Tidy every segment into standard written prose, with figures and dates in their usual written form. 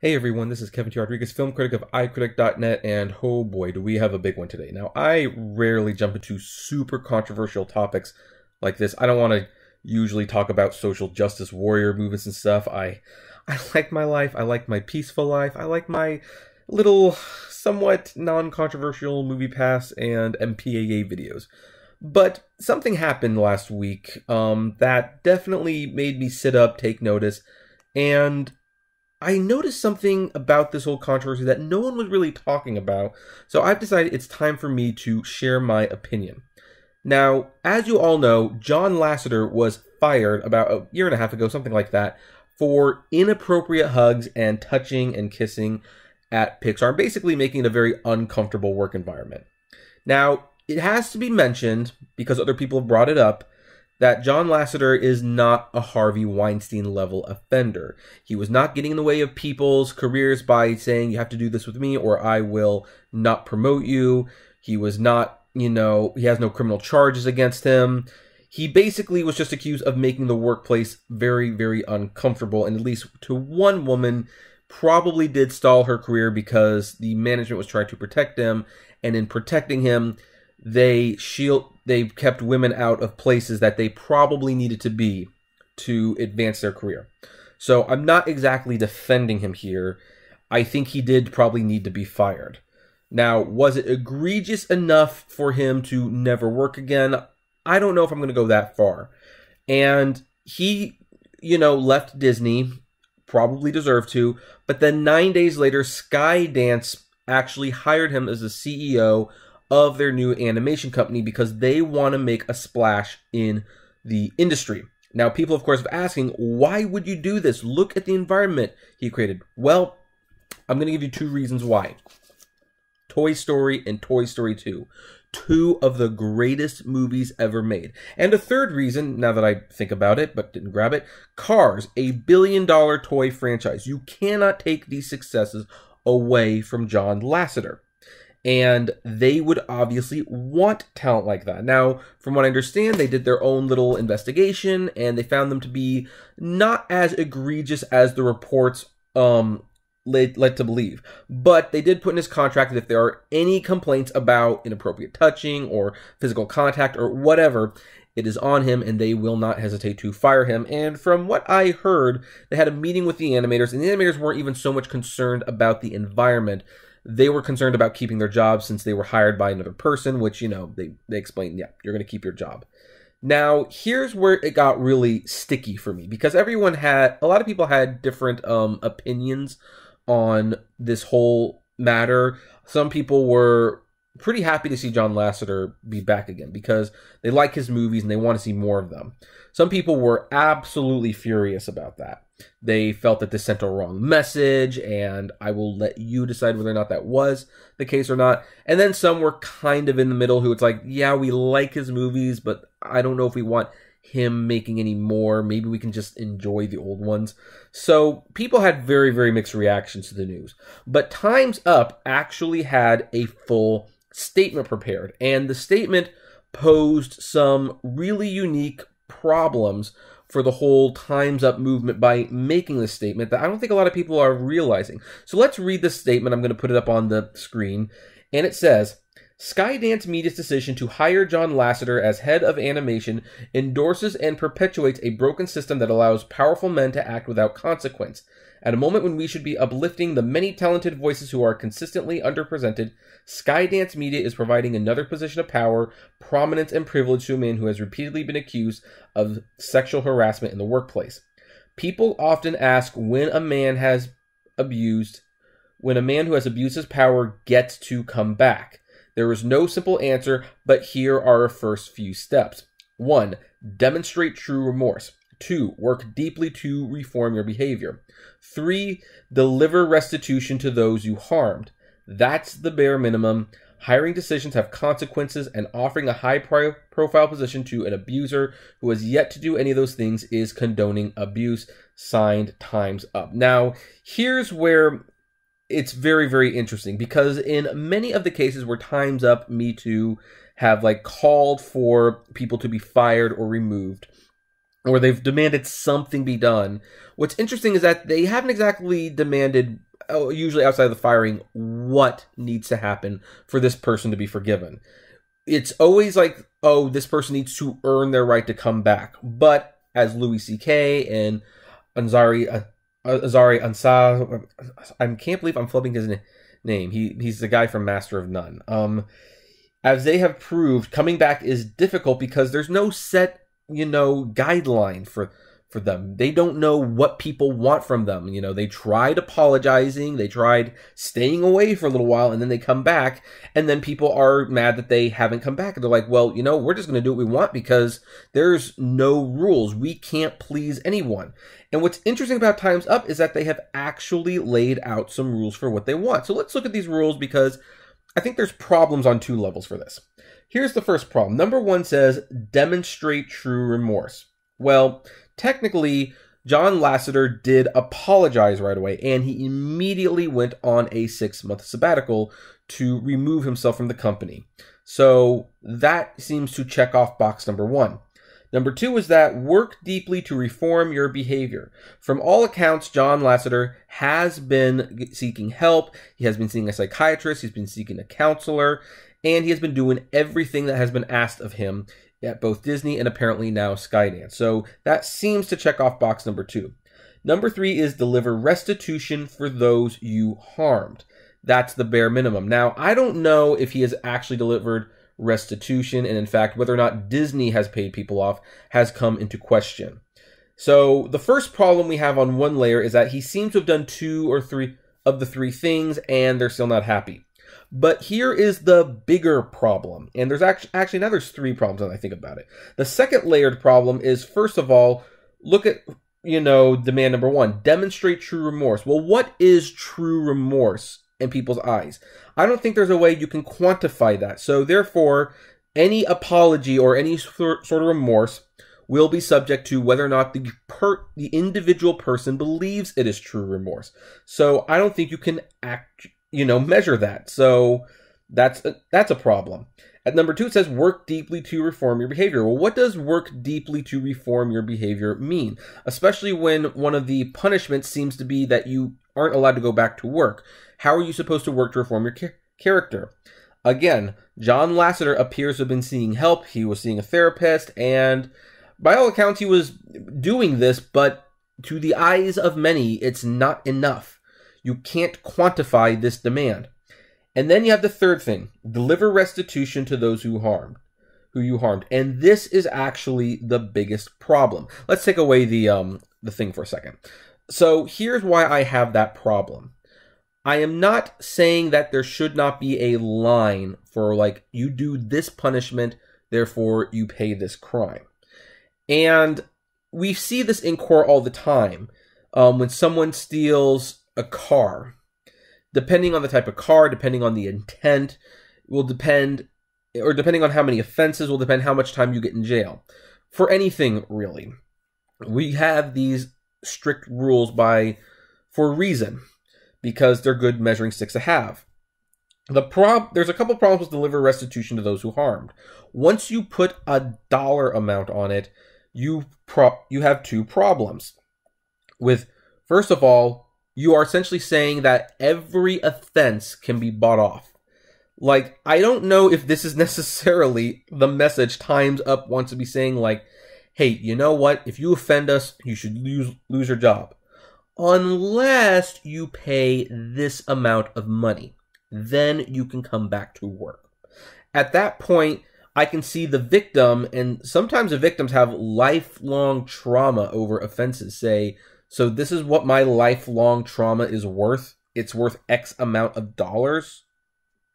Hey everyone, this is Kevin T. Rodriguez, film critic of iCritic.net, and oh boy, do we have a big one today. Now, I rarely jump into super controversial topics like this. I don't want to usually talk about social justice warrior movements and stuff. I like my life. I like my peaceful life. I like my little, somewhat non-controversial movie pass and MPAA videos. But something happened last week that definitely made me sit up, take notice, and I noticed something about this whole controversy that no one was really talking about, so I've decided it's time for me to share my opinion. Now, as you all know, John Lasseter was fired about a year and a half ago, something like that, for inappropriate hugs and touching and kissing at Pixar, basically making it a very uncomfortable work environment. Now, it has to be mentioned, because other people have brought it up, that John Lasseter is not a Harvey Weinstein-level offender. He was not getting in the way of people's careers by saying, you have to do this with me or I will not promote you. He was not, he has no criminal charges against him. He basically was just accused of making the workplace very, very uncomfortable, and at least to one woman, probably did stall her career because the management was trying to protect him, and in protecting him, they kept women out of places that they probably needed to be to advance their career. So I'm not exactly defending him here. I think he did probably need to be fired. Now, was it egregious enough for him to never work again? I don't know if I'm going to go that far. And he, left Disney, probably deserved to, but then 9 days later, Skydance actually hired him as the CEO of their new animation company because they want to make a splash in the industry. Now, people, of course, are asking, why would you do this? Look at the environment he created. Well, I'm going to give you two reasons why. Toy Story and Toy Story 2. Two of the greatest movies ever made. And a third reason, now that I think about it, but didn't grab it, Cars, a billion-dollar toy franchise. You cannot take these successes away from John Lasseter. And they would obviously want talent like that. Now, from what I understand, they did their own little investigation, and they found them to be not as egregious as the reports led to believe. But they did put in his contract that if there are any complaints about inappropriate touching or physical contact or whatever, it is on him, and they will not hesitate to fire him. And from what I heard, they had a meeting with the animators, and the animators weren't even so much concerned about the environment. They were concerned about keeping their jobs since they were hired by another person, which, they explained, yeah, you're going to keep your job. Now, here's where it got really sticky for me, because a lot of people had different opinions on this whole matter. Some people were pretty happy to see John Lasseter be back again because they like his movies and they want to see more of them. Some people were absolutely furious about that. They felt that this sent a wrong message, and I will let you decide whether or not that was the case or not. And then some were kind of in the middle who it's like, yeah, we like his movies, but I don't know if we want him making any more. Maybe we can just enjoy the old ones. So people had very, very mixed reactions to the news. But Time's Up actually had a full statement prepared, and the statement posed some really unique problems for the whole Time's Up movement by making this statement that I don't think a lot of people are realizing. So let's read this statement. I'm going to put it up on the screen. And it says, Skydance Media's decision to hire John Lasseter as head of animation endorses and perpetuates a broken system that allows powerful men to act without consequence. At a moment when we should be uplifting the many talented voices who are consistently underrepresented, Skydance Media is providing another position of power, prominence, and privilege to a man who has repeatedly been accused of sexual harassment in the workplace. People often ask when a man who has abused his power gets to come back. There is no simple answer, but here are our first few steps. 1. Demonstrate true remorse. 2. Work deeply to reform your behavior. 3. Deliver restitution to those you harmed. That's the bare minimum. Hiring decisions have consequences, and offering a high-profile position to an abuser who has yet to do any of those things is condoning abuse. Signed, Time's Up. Now, here's where it's very, very interesting, because in many of the cases where Time's Up, Me Too, have called for people to be fired or removed, or they've demanded something be done, what's interesting is that they haven't exactly demanded usually outside of the firing, what needs to happen for this person to be forgiven. It's always like, oh, this person needs to earn their right to come back. But as Louis C.K. and Azari Ansah, I can't believe I'm flipping his name. He's the guy from Master of None. As they have proved, coming back is difficult because there's no set, guideline for them. They don't know what people want from them. They tried apologizing, they tried staying away for a little while, and then they come back, and then people are mad that they haven't come back. And they're like, well, we're just going to do what we want because there's no rules. We can't please anyone. And what's interesting about Time's Up is that they have actually laid out some rules for what they want. So let's look at these rules because I think there's problems on two levels for this. Here's the first problem. Number 1 says, demonstrate true remorse. Well, technically, John Lasseter did apologize right away, and he immediately went on a 6-month sabbatical to remove himself from the company. So that seems to check off box number 1. Number 2 is that work deeply to reform your behavior. From all accounts, John Lasseter has been seeking help. He has been seeing a psychiatrist. He's been seeking a counselor. And he has been doing everything that has been asked of him at both Disney and apparently now Skydance. So that seems to check off box number 2. Number 3 is deliver restitution for those you harmed. That's the bare minimum. Now, I don't know if he has actually delivered restitution, and in fact, whether or not Disney has paid people off has come into question. So the first problem we have on one layer is that he seems to have done 2 or 3 of the 3 things, and they're still not happy. But here is the bigger problem, and there's actually now there's 3 problems when I think about it. The second layered problem is, first of all, look at, demand number 1, demonstrate true remorse. Well, what is true remorse in people's eyes? I don't think there's a way you can quantify that. So therefore, any apology or any sort of remorse will be subject to whether or not the individual person believes it is true remorse. So I don't think you can measure that. So that's a problem. At number 2, it says work deeply to reform your behavior. Well, what does work deeply to reform your behavior mean? Especially when one of the punishments seems to be that you aren't allowed to go back to work. How are you supposed to work to reform your character? Again, John Lasseter appears to have been seeking help. He was seeing a therapist, and by all accounts, he was doing this, but to the eyes of many, it's not enough. You can't quantify this demand. And then you have the third thing, deliver restitution to those who you harmed. And this is actually the biggest problem. Let's take away the thing for a second. So here's why I have that problem. I am not saying that there should not be a line for you do this punishment, therefore you pay this crime. And we see this in court all the time. When someone steals a car, depending on the type of car, depending on the intent, will depend, or depending on how many offenses, will depend how much time you get in jail. For anything, really. We have these strict rules for a reason, because they're good measuring sticks to have. There's a couple problems with deliver restitution to those who harmed. Once you put a dollar amount on it, you have 2 problems. First of all, you are essentially saying that every offense can be bought off. I don't know if this is necessarily the message Time's Up wants to be saying, hey, you know what? If you offend us, you should lose your job. Unless you pay this amount of money. Then you can come back to work. At that point, I can see the victim, and sometimes the victims have lifelong trauma over offenses, say, so this is what my lifelong trauma is worth. It's worth X amount of dollars.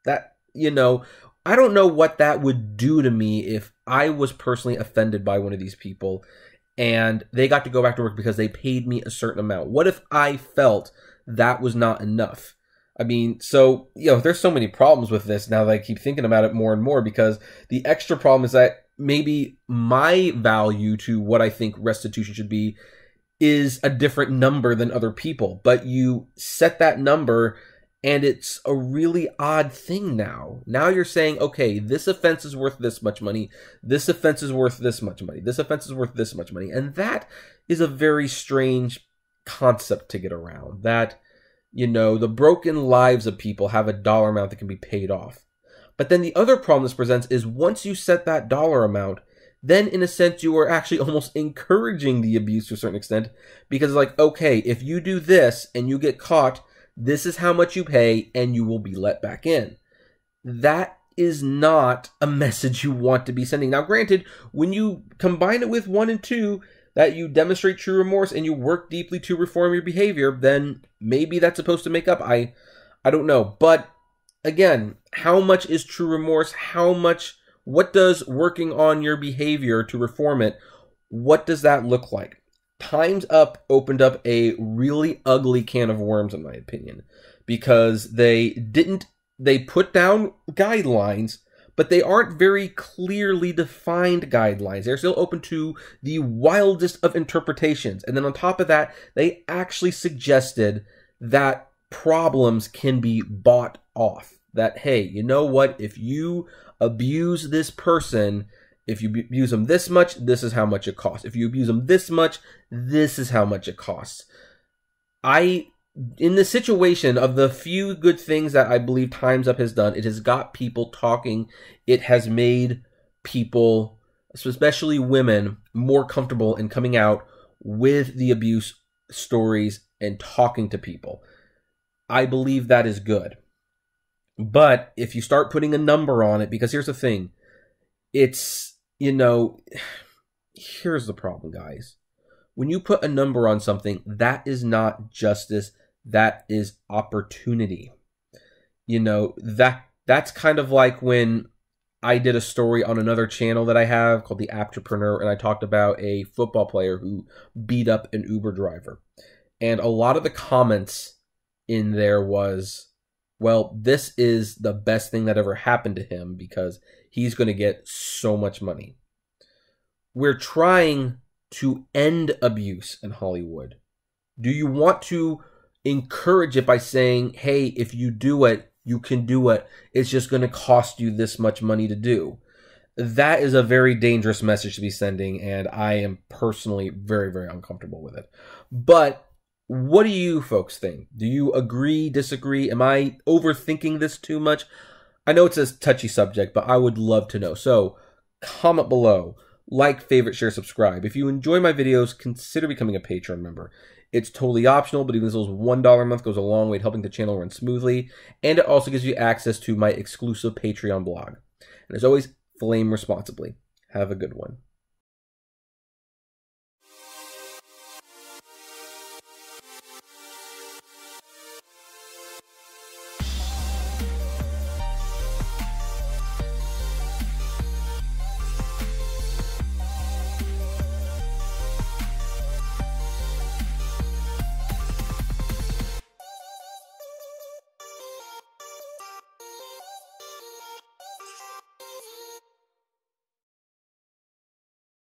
That, I don't know what that would do to me if I was personally offended by one of these people and they got to go back to work because they paid me a certain amount. What if I felt that was not enough? I mean, so, there's so many problems with this now that I keep thinking about it more and more, because the extra problem is that maybe my value to what I think restitution should be is a different number than other people. But you set that number and it's a really odd thing now. Now you're saying, okay, this offense is worth this much money. This offense is worth this much money. This offense is worth this much money. And that is a very strange concept to get around. That You know, the broken lives of people have a dollar amount that can be paid off. But then the other problem this presents is once you set that dollar amount, then in a sense you are actually almost encouraging the abuse to a certain extent, because like, okay, if you do this and you get caught, this is how much you pay and you will be let back in. That is not a message you want to be sending. Now granted, when you combine it with 1 and 2, that you demonstrate true remorse and you work deeply to reform your behavior, then maybe that's supposed to make up. I don't know. But again, how much is true remorse? What does working on your behavior to reform it, what does that look like? Time's Up opened up a really ugly can of worms, in my opinion, because they put down guidelines, but they aren't very clearly defined guidelines. They're still open to the wildest of interpretations. And then on top of that, they actually suggested that problems can be bought off. That, hey, you know what? If you abuse this person, if you abuse them this much, this is how much it costs. If you abuse them this much, this is how much it costs. In the situation of the few good things that I believe Time's Up has done, it has got people talking. It has made people, especially women, more comfortable in coming out with the abuse stories and talking to people. I believe that is good. But if you start putting a number on it, because here's the thing, it's, you know, here's the problem, guys. When you put a number on something, that is not justice. That is opportunity. You know, that's kind of like when I did a story on another channel that I have called the Apptrepreneur, and I talked about a football player who beat up an Uber driver. And a lot of the comments in there was, well, this is the best thing that ever happened to him because he's going to get so much money. We're trying to end abuse in Hollywood. Do you want to encourage it by saying, hey, if you do it, you can do it. It's just going to cost you this much money to do. That is a very dangerous message to be sending, and I am personally very, very uncomfortable with it. But what do you folks think? Do you agree, disagree? Am I overthinking this too much? I know it's a touchy subject, but I would love to know. So comment below, like, favorite, share, subscribe. If you enjoy my videos, consider becoming a Patreon member. It's totally optional, but even as little as $1 a month goes a long way to helping the channel run smoothly. And it also gives you access to my exclusive Patreon blog. And as always, flame responsibly. Have a good one.